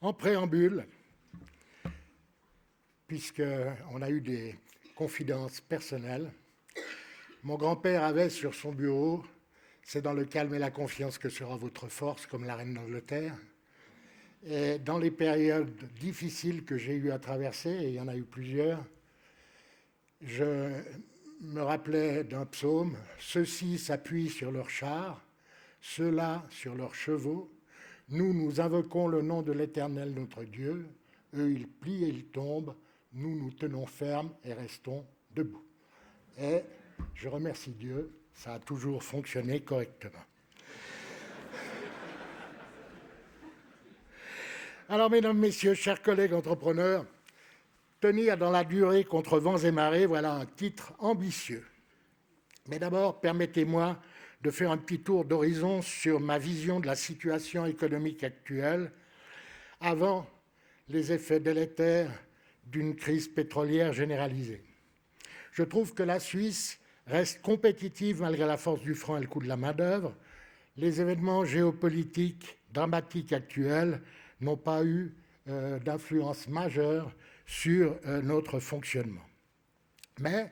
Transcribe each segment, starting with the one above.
En préambule, puisqu'on a eu des confidences personnelles, mon grand-père avait sur son bureau « C'est dans le calme et la confiance que sera votre force », comme la reine d'Angleterre. Et dans les périodes difficiles que j'ai eu à traverser, et il y en a eu plusieurs, je me rappelais d'un psaume « Ceux-ci s'appuient sur leurs chars, ceux-là sur leurs chevaux. Nous, nous invoquons le nom de l'Éternel notre Dieu. Eux, ils plient et ils tombent. Nous, nous tenons ferme et restons debout. » Et je remercie Dieu, ça a toujours fonctionné correctement. Alors, mesdames, messieurs, chers collègues entrepreneurs, tenir dans la durée contre vents et marées, voilà un titre ambitieux. Mais d'abord, permettez-moi de faire un petit tour d'horizon sur ma vision de la situation économique actuelle avant les effets délétères d'une crise pétrolière généralisée. Je trouve que la Suisse reste compétitive malgré la force du franc et le coût de la main-d'œuvre. Les événements géopolitiques dramatiques actuels n'ont pas eu d'influence majeure sur notre fonctionnement. Mais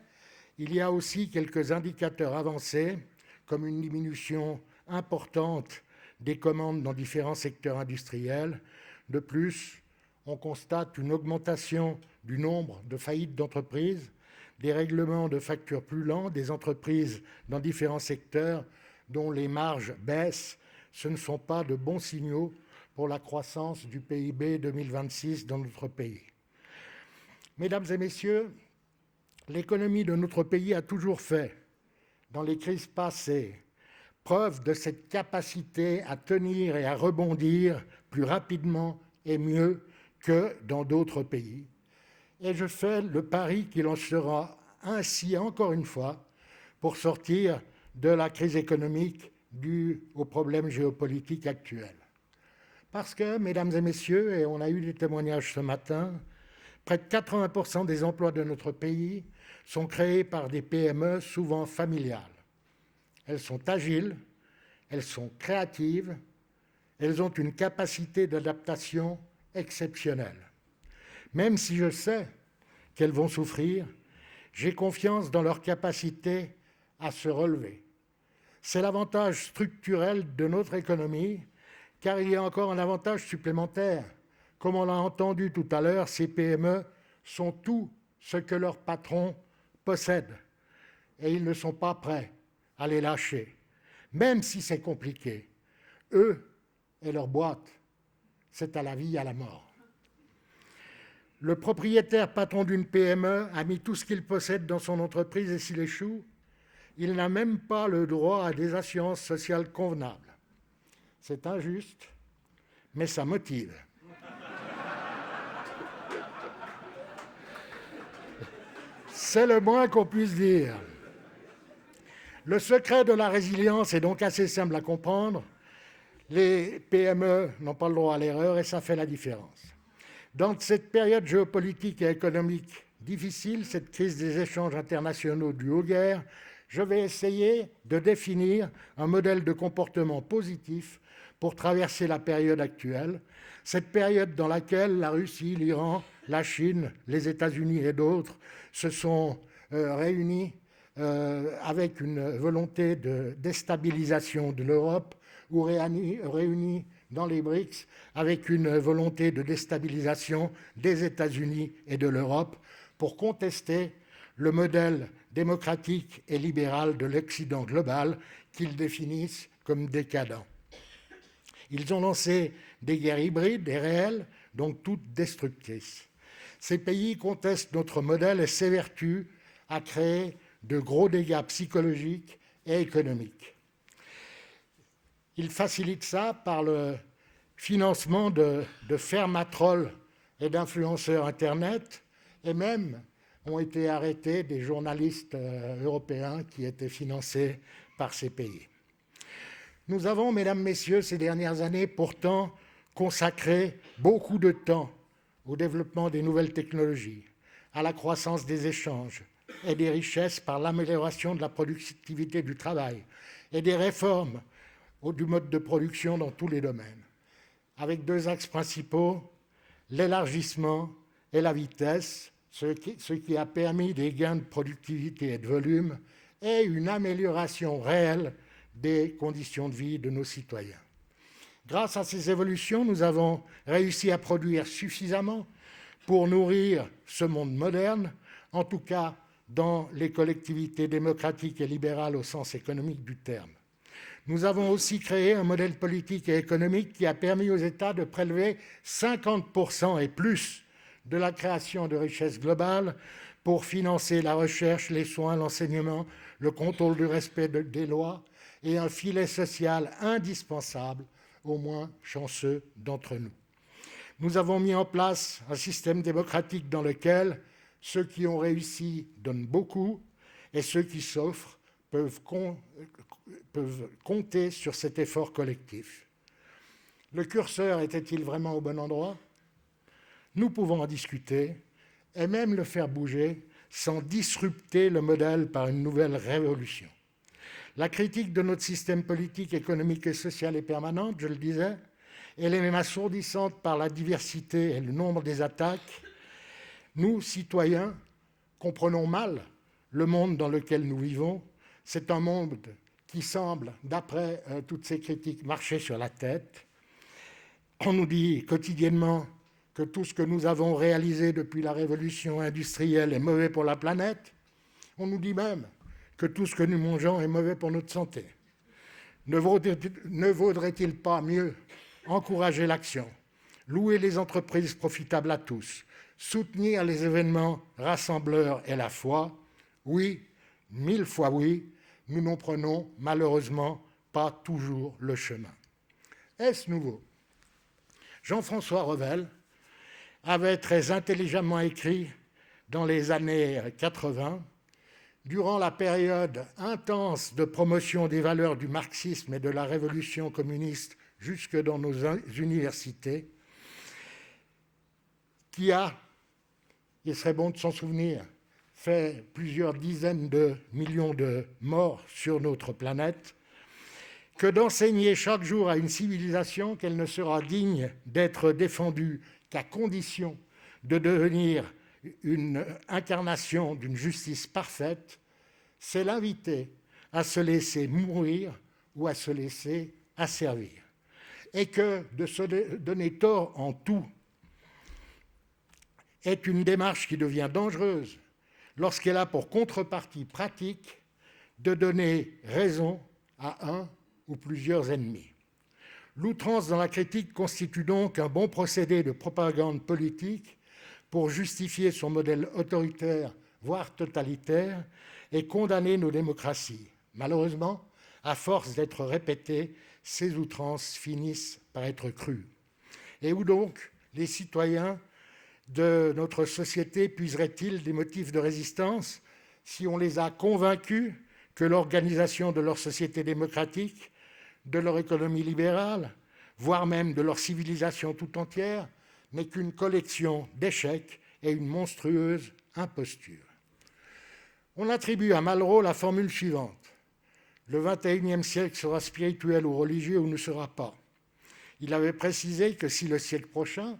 il y a aussi quelques indicateurs avancés, comme une diminution importante des commandes dans différents secteurs industriels. De plus, on constate une augmentation du nombre de faillites d'entreprises, des règlements de factures plus lents, des entreprises dans différents secteurs dont les marges baissent. Ce ne sont pas de bons signaux pour la croissance du PIB 2026 dans notre pays. Mesdames et messieurs, l'économie de notre pays a toujours fait, dans les crises passées, preuve de cette capacité à tenir et à rebondir plus rapidement et mieux que dans d'autres pays. Et je fais le pari qu'il en sera ainsi encore une fois pour sortir de la crise économique due aux problèmes géopolitiques actuels. Parce que, mesdames et messieurs, et on a eu des témoignages ce matin, près de 80% des emplois de notre pays sont créés par des PME souvent familiales. Elles sont agiles, elles sont créatives, elles ont une capacité d'adaptation exceptionnelle. Même si je sais qu'elles vont souffrir, j'ai confiance dans leur capacité à se relever. C'est l'avantage structurel de notre économie, car il y a encore un avantage supplémentaire. Comme on l'a entendu tout à l'heure, ces PME sont tout ce que leurs patrons possèdent et ils ne sont pas prêts à les lâcher, même si c'est compliqué. Eux et leur boîte, c'est à la vie, à la mort. Le propriétaire patron d'une PME a mis tout ce qu'il possède dans son entreprise et s'il échoue, il n'a même pas le droit à des assurances sociales convenables. C'est injuste, mais ça motive. C'est le moins qu'on puisse dire. Le secret de la résilience est donc assez simple à comprendre. Les PME n'ont pas le droit à l'erreur et ça fait la différence. Dans cette période géopolitique et économique difficile, cette crise des échanges internationaux due aux guerres, je vais essayer de définir un modèle de comportement positif pour traverser la période actuelle, cette période dans laquelle la Russie, l'Iran, la Chine, les États-Unis et d'autres se sont réunis avec une volonté de déstabilisation de l'Europe ou réunis dans les BRICS avec une volonté de déstabilisation des États-Unis et de l'Europe pour contester le modèle démocratique et libéral de l'Occident global qu'ils définissent comme décadent. Ils ont lancé des guerres hybrides et réelles, donc toutes destructrices. Ces pays contestent notre modèle et s'évertuent à créer de gros dégâts psychologiques et économiques. Ils facilitent ça par le financement de fermatrolls et d'influenceurs Internet, et même ont été arrêtés des journalistes européens qui étaient financés par ces pays. Nous avons, mesdames, messieurs, ces dernières années, pourtant consacré beaucoup de temps au développement des nouvelles technologies, à la croissance des échanges et des richesses par l'amélioration de la productivité du travail et des réformes du mode de production dans tous les domaines, avec deux axes principaux, l'élargissement et la vitesse, ce qui a permis des gains de productivité et de volume et une amélioration réelle des conditions de vie de nos citoyens. Grâce à ces évolutions, nous avons réussi à produire suffisamment pour nourrir ce monde moderne, en tout cas dans les collectivités démocratiques et libérales au sens économique du terme. Nous avons aussi créé un modèle politique et économique qui a permis aux États de prélever 50% et plus de la création de richesses globales pour financer la recherche, les soins, l'enseignement, le contrôle du respect des lois et un filet social indispensable aux moins chanceux d'entre nous. Nous avons mis en place un système démocratique dans lequel ceux qui ont réussi donnent beaucoup et ceux qui souffrent peuvent compter sur cet effort collectif. Le curseur était-il vraiment au bon endroit ? Nous pouvons en discuter et même le faire bouger sans disrupter le modèle par une nouvelle révolution. La critique de notre système politique, économique et social est permanente, je le disais. Elle est même assourdissante par la diversité et le nombre des attaques. Nous, citoyens, comprenons mal le monde dans lequel nous vivons. C'est un monde qui semble, d'après toutes ces critiques, marcher sur la tête. On nous dit quotidiennement que tout ce que nous avons réalisé depuis la révolution industrielle est mauvais pour la planète. On nous dit même que tout ce que nous mangeons est mauvais pour notre santé. Ne vaudrait-il pas mieux encourager l'action, louer les entreprises profitables à tous, soutenir les événements rassembleurs et la foi ? Oui, 1000 fois oui, nous n'en prenons malheureusement pas toujours le chemin. Est-ce nouveau ? Jean-François Revel avait très intelligemment écrit dans les années 80, durant la période intense de promotion des valeurs du marxisme et de la révolution communiste jusque dans nos universités, qui a, il serait bon de s'en souvenir, fait plusieurs dizaines de millions de morts sur notre planète, que d'enseigner chaque jour à une civilisation qu'elle ne sera digne d'être défendue qu'à condition de devenir une incarnation d'une justice parfaite, c'est l'inviter à se laisser mourir ou à se laisser asservir. Et que de se donner tort en tout est une démarche qui devient dangereuse lorsqu'elle a pour contrepartie pratique de donner raison à un ou plusieurs ennemis. L'outrance dans la critique constitue donc un bon procédé de propagande politique pour justifier son modèle autoritaire, voire totalitaire, et condamner nos démocraties. Malheureusement, à force d'être répétées, ces outrances finissent par être crues. Et où donc les citoyens de notre société puiseraient-ils des motifs de résistance si on les a convaincus que l'organisation de leur société démocratique, de leur économie libérale, voire même de leur civilisation tout entière, n'est qu'une collection d'échecs et une monstrueuse imposture. On attribue à Malraux la formule suivante : le XXIe siècle sera spirituel ou religieux ou ne sera pas. Il avait précisé que si le siècle prochain,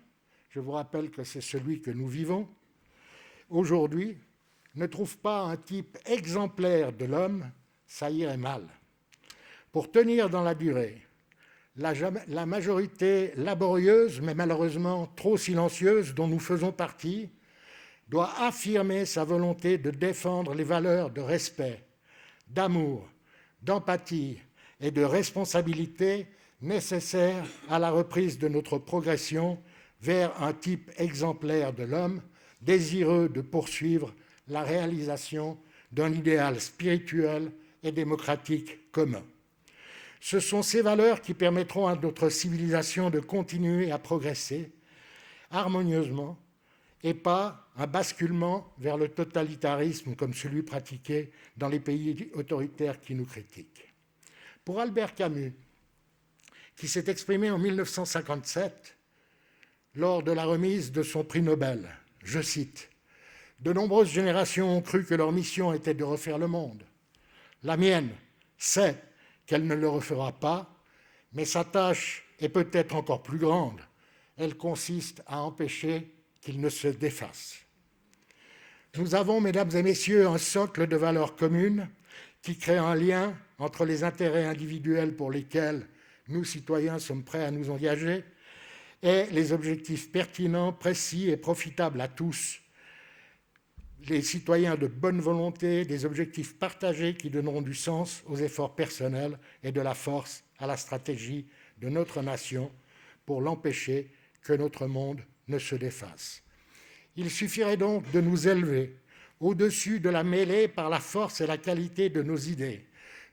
je vous rappelle que c'est celui que nous vivons aujourd'hui, ne trouve pas un type exemplaire de l'homme, ça irait mal. Pour tenir dans la durée, la majorité laborieuse, mais malheureusement trop silencieuse, dont nous faisons partie, doit affirmer sa volonté de défendre les valeurs de respect, d'amour, d'empathie et de responsabilité nécessaires à la reprise de notre progression vers un type exemplaire de l'homme, désireux de poursuivre la réalisation d'un idéal spirituel et démocratique commun. Ce sont ces valeurs qui permettront à notre civilisation de continuer à progresser harmonieusement et pas un basculement vers le totalitarisme comme celui pratiqué dans les pays autoritaires qui nous critiquent. Pour Albert Camus, qui s'est exprimé en 1957 lors de la remise de son prix Nobel, je cite : « De nombreuses générations ont cru que leur mission était de refaire le monde. La mienne sait qu'elle ne le refera pas, mais sa tâche est peut-être encore plus grande. elle consiste à empêcher qu'il ne se défasse. Nous avons, mesdames et messieurs, un socle de valeurs communes qui crée un lien entre les intérêts individuels pour lesquels nous, citoyens, sommes prêts à nous engager et les objectifs pertinents, précis et profitables à tous, les citoyens de bonne volonté, des objectifs partagés qui donneront du sens aux efforts personnels et de la force à la stratégie de notre nation pour l'empêcher que notre monde ne se défasse. Il suffirait donc de nous élever au-dessus de la mêlée par la force et la qualité de nos idées,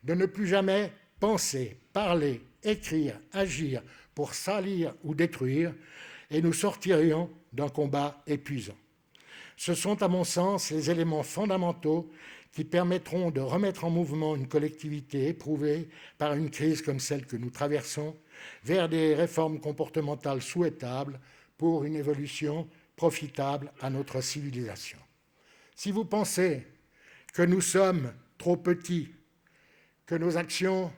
de ne plus jamais penser, parler, écrire, agir pour salir ou détruire, et nous sortirions d'un combat épuisant. Ce sont, à mon sens, les éléments fondamentaux qui permettront de remettre en mouvement une collectivité éprouvée par une crise comme celle que nous traversons vers des réformes comportementales souhaitables pour une évolution profitable à notre civilisation. Si vous pensez que nous sommes trop petits, que nos actions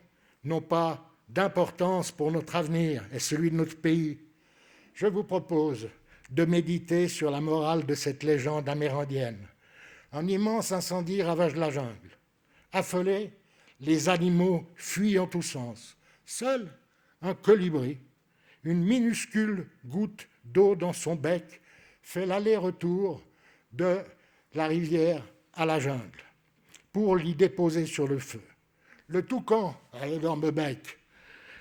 n'ont pas d'importance pour notre avenir et celui de notre pays, je vous propose de méditer sur la morale de cette légende amérindienne. Un immense incendie ravage la jungle. Affolés, les animaux fuient en tous sens. Seul un colibri, une minuscule goutte d'eau dans son bec, fait l'aller-retour de la rivière à la jungle pour l'y déposer sur le feu. Le toucan, à l'énorme bec,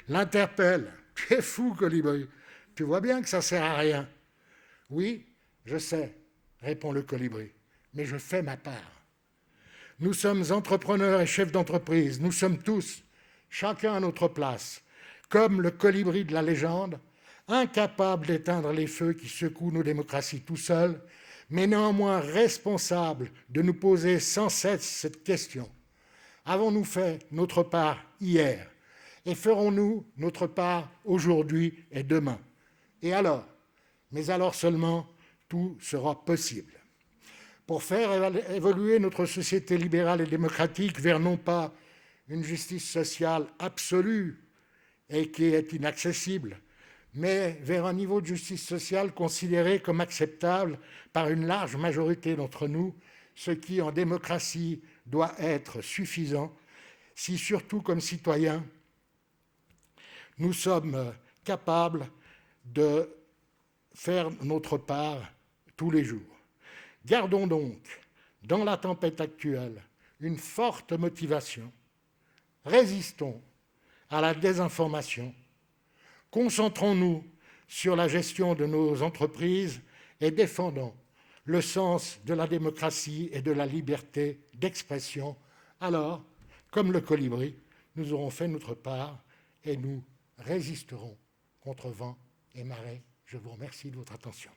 l'interpelle. « Tu es fou, colibri, tu vois bien que ça ne sert à rien. » « Oui, je sais, répond le colibri, mais je fais ma part. Nous sommes entrepreneurs et chefs d'entreprise, nous sommes tous, chacun à notre place, comme le colibri de la légende, incapables d'éteindre les feux qui secouent nos démocraties tout seuls, mais néanmoins responsables de nous poser sans cesse cette question. Avons-nous fait notre part hier et ferons-nous notre part aujourd'hui et demain? Et alors? Mais alors seulement, tout sera possible. Pour faire évoluer notre société libérale et démocratique vers non pas une justice sociale absolue et qui est inaccessible, mais vers un niveau de justice sociale considéré comme acceptable par une large majorité d'entre nous, ce qui en démocratie doit être suffisant, si surtout comme citoyens, nous sommes capables de faire notre part tous les jours. Gardons donc, dans la tempête actuelle, une forte motivation. Résistons à la désinformation. Concentrons-nous sur la gestion de nos entreprises et défendons le sens de la démocratie et de la liberté d'expression. Alors, comme le colibri, nous aurons fait notre part et nous résisterons contre vent et marée. Je vous remercie de votre attention.